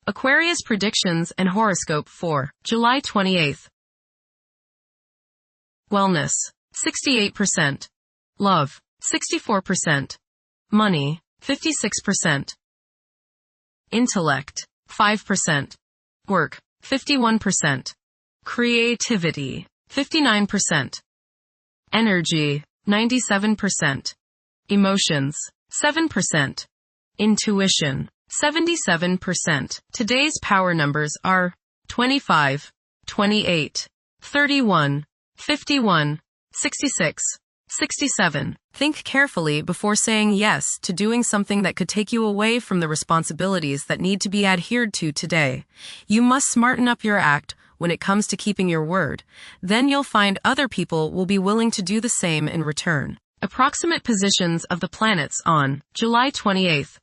Aquarius predictions and horoscope for July 28th. Wellness, 68%. Love, 64%. Money, 56%. Intellect, 5%. Work, 51%. Creativity, 59%. Energy, 97%. Emotions, 7%. Intuition, 77%. Today's power numbers are 25, 28, 31, 51, 66, 67. Think carefully before saying yes to doing something that could take you away from the responsibilities that need to be adhered to today. You must smarten up your act when it comes to keeping your word. Then you'll find other people will be willing to do the same in return. Approximate positions of the planets on July 28th.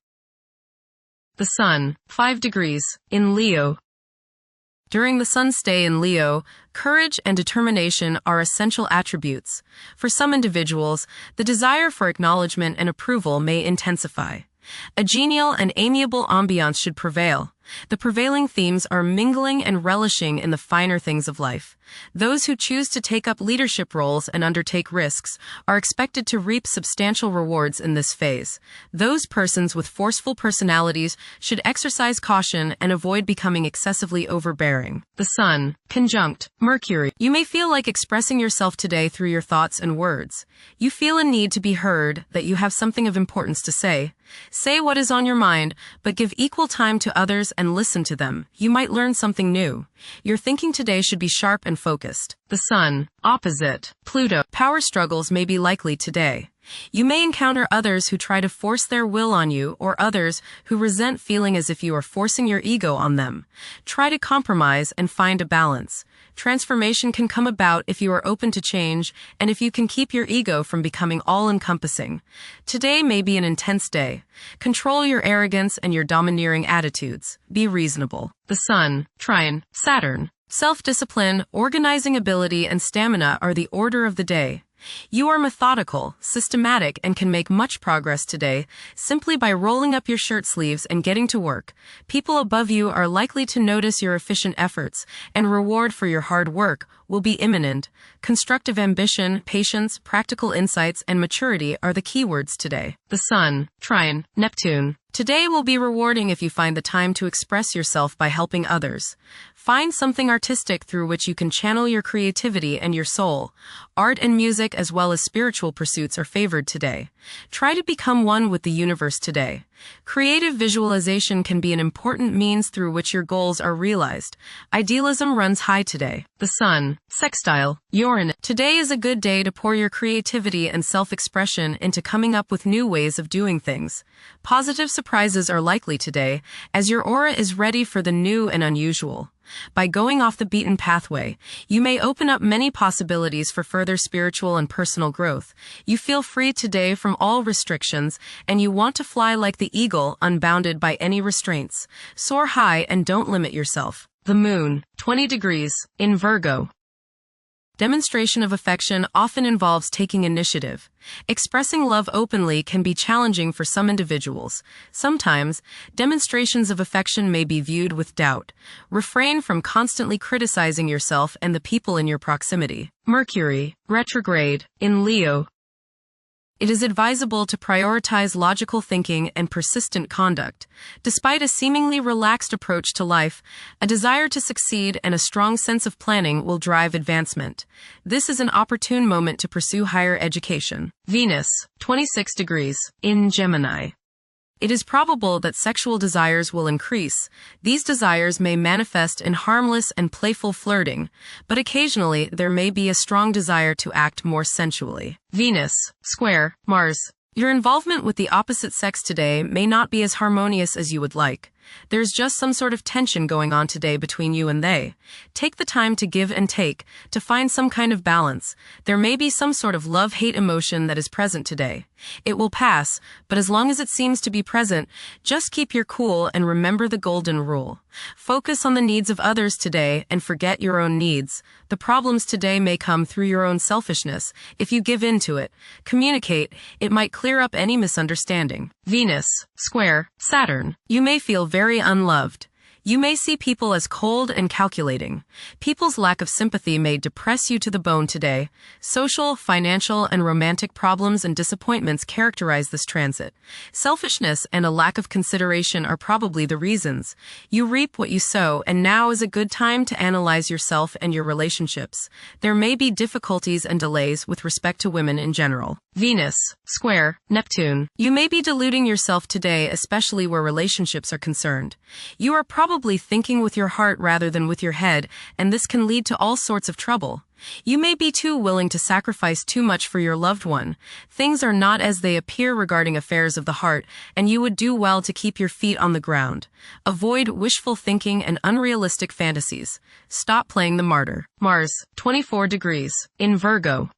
The Sun, 5 degrees, in Leo. During the Sun's stay in Leo, courage and determination are essential attributes. For some individuals, the desire for acknowledgement and approval may intensify. A genial and amiable ambiance should prevail. The prevailing themes are mingling and relishing in the finer things of life. Those who choose to take up leadership roles and undertake risks are expected to reap substantial rewards in this phase. Those persons with forceful personalities should exercise caution and avoid becoming excessively overbearing. The Sun, conjunct Mercury. You may feel like expressing yourself today through your thoughts and words. You feel a need to be heard, that you have something of importance to say. Say what is on your mind, but give equal time to others and listen to them. You might learn something new. Your thinking today should be sharp and focused. The Sun, opposite Pluto. Power struggles may be likely today. You may encounter others who try to force their will on you, or others who resent feeling as if you are forcing your ego on them. Try to compromise and find a balance. Transformation can come about if you are open to change and if you can keep your ego from becoming all-encompassing. Today may be an intense day. Control your arrogance and your domineering attitudes. Be reasonable. The Sun, trine Saturn. Self-discipline, organizing ability, and stamina are the order of the day. You are methodical, systematic, and can make much progress today simply by rolling up your shirt sleeves and getting to work. People above you are likely to notice your efficient efforts, and reward for your hard work will be imminent. Constructive ambition, patience, practical insights, and maturity are the keywords today. The Sun, trine Neptune. Today will be rewarding if you find the time to express yourself by helping others. Find something artistic through which you can channel your creativity and your soul. Art and music as well as spiritual pursuits are favored today. Try to become one with the universe today. Creative visualization can be an important means through which your goals are realized. Idealism runs high today. The Sun, sextile Uranus. Today is a good day to pour your creativity and self-expression into coming up with new ways of doing things. Positive surprises are likely today, as your aura is ready for the new and unusual. By going off the beaten pathway, you may open up many possibilities for further spiritual and personal growth. You feel free today from all restrictions, and you want to fly like the eagle, unbounded by any restraints. Soar high and don't limit yourself. The Moon, 20 degrees, in Virgo. Demonstration of affection often involves taking initiative. Expressing love openly can be challenging for some individuals. Sometimes, demonstrations of affection may be viewed with doubt. Refrain from constantly criticizing yourself and the people in your proximity. Mercury, retrograde, in Leo. It is advisable to prioritize logical thinking and persistent conduct. Despite a seemingly relaxed approach to life, a desire to succeed and a strong sense of planning will drive advancement. This is an opportune moment to pursue higher education. Venus, 26 degrees, in Gemini. It is probable that sexual desires will increase. These desires may manifest in harmless and playful flirting, but occasionally there may be a strong desire to act more sensually. Venus, square Mars. Your involvement with the opposite sex today may not be as harmonious as you would like. There's just some sort of tension going on today between you and they. Take the time to give and take, to find some kind of balance. There may be some sort of love-hate emotion that is present today. It will pass, but as long as it seems to be present, just keep your cool and remember the golden rule. Focus on the needs of others today and forget your own needs. The problems today may come through your own selfishness. If you give in to it, communicate, it might clear up any misunderstanding. Venus, square Saturn. You may feel very unloved. You may see people as cold and calculating. People's lack of sympathy may depress you to the bone today. Social, financial, and romantic problems and disappointments characterize this transit. Selfishness and a lack of consideration are probably the reasons. You reap what you sow, and now is a good time to analyze yourself and your relationships. There may be difficulties and delays with respect to women in general. Venus, square, Neptune. You may be deluding yourself today, especially where relationships are concerned. You are probably thinking with your heart rather than with your head, and this can lead to all sorts of trouble. You may be too willing to sacrifice too much for your loved one. Things are not as they appear regarding affairs of the heart, and you would do well to keep your feet on the ground. Avoid wishful thinking and unrealistic fantasies. Stop playing the martyr. Mars, 24 degrees. In Virgo.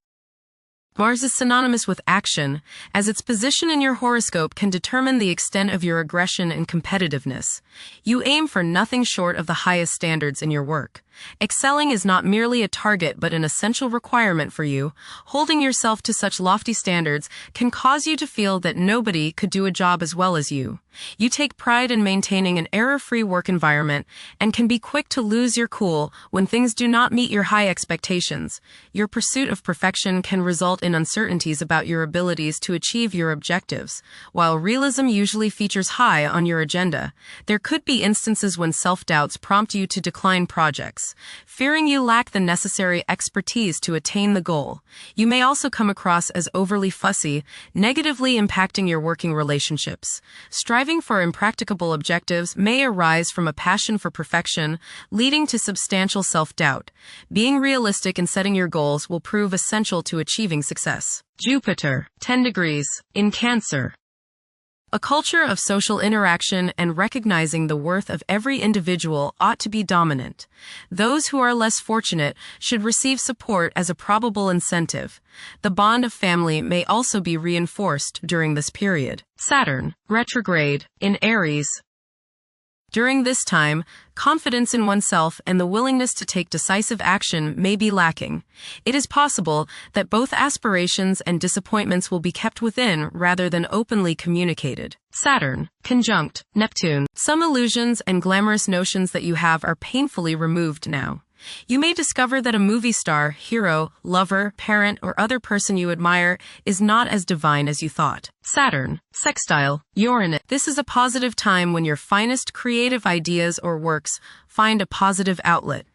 Mars is synonymous with action, as its position in your horoscope can determine the extent of your aggression and competitiveness. You aim for nothing short of the highest standards in your work. Excelling is not merely a target but an essential requirement for you. Holding yourself to such lofty standards can cause you to feel that nobody could do a job as well as you. You take pride in maintaining an error-free work environment and can be quick to lose your cool when things do not meet your high expectations. Your pursuit of perfection can result in uncertainties about your abilities to achieve your objectives. While realism usually features high on your agenda, there could be instances when self-doubts prompt you to decline projects, fearing you lack the necessary expertise to attain the goal. You may also come across as overly fussy, negatively impacting your working relationships. Striving for impracticable objectives may arise from a passion for perfection, leading to substantial self-doubt. Being realistic in setting your goals will prove essential to achieving success. Jupiter, 10 degrees. In Cancer. A culture of social interaction and recognizing the worth of every individual ought to be dominant. Those who are less fortunate should receive support as a probable incentive. The bond of family may also be reinforced during this period. Saturn, retrograde. In Aries. During this time, confidence in oneself and the willingness to take decisive action may be lacking. It is possible that both aspirations and disappointments will be kept within rather than openly communicated. Saturn, conjunct Neptune. Some illusions and glamorous notions that you have are painfully removed now. You may discover that a movie star, hero, lover, parent, or other person you admire is not as divine as you thought. Saturn, sextile Uranus. This is a positive time when your finest creative ideas or works find a positive outlet.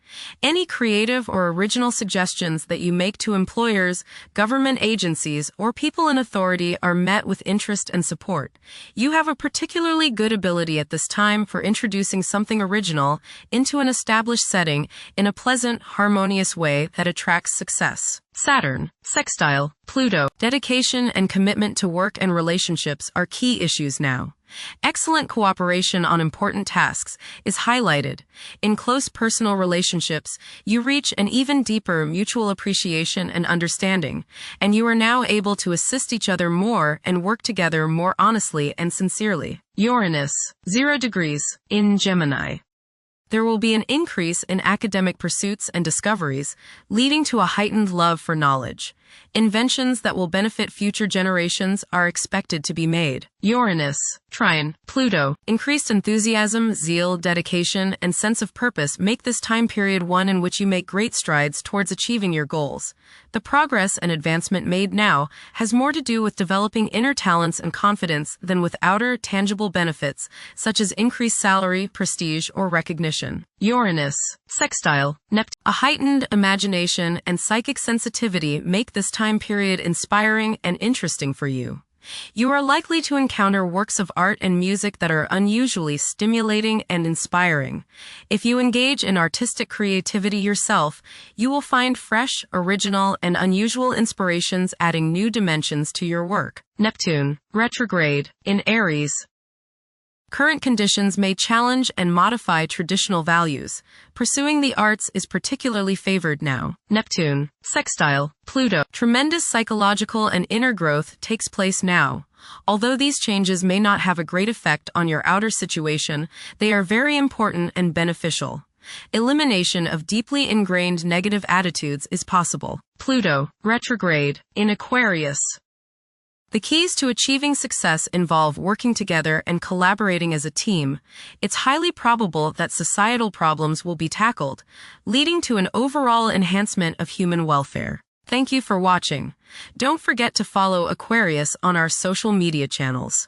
Any creative or original suggestions that you make to employers, government agencies, or people in authority are met with interest and support. You have a particularly good ability at this time for introducing something original into an established setting in a pleasant, harmonious way that attracts success. Saturn, sextile Pluto. Dedication and commitment to work and relationships are key issues now. Excellent cooperation on important tasks is highlighted. In close personal relationships, you reach an even deeper mutual appreciation and understanding, and you are now able to assist each other more and work together more honestly and sincerely. Uranus, 0 degrees. In Gemini. There will be an increase in academic pursuits and discoveries, leading to a heightened love for knowledge. Inventions that will benefit future generations are expected to be made. Uranus, trine Pluto. Increased enthusiasm, zeal, dedication, and sense of purpose make this time period one in which you make great strides towards achieving your goals. The progress and advancement made now has more to do with developing inner talents and confidence than with outer, tangible benefits, such as increased salary, prestige, or recognition. Uranus, sextile Neptune. A heightened imagination and psychic sensitivity make this time period inspiring and interesting for you. You are likely to encounter works of art and music that are unusually stimulating and inspiring. If you engage in artistic creativity yourself, you will find fresh, original, and unusual inspirations adding new dimensions to your work. Neptune, retrograde. In Aries. Current conditions may challenge and modify traditional values. Pursuing the arts is particularly favored now. Neptune, sextile Pluto. Tremendous psychological and inner growth takes place now. Although these changes may not have a great effect on your outer situation, they are very important and beneficial. Elimination of deeply ingrained negative attitudes is possible. Pluto, retrograde. In Aquarius. The keys to achieving success involve working together and collaborating as a team. It's highly probable that societal problems will be tackled, leading to an overall enhancement of human welfare. Thank you for watching. Don't forget to follow Aquarius on our social media channels.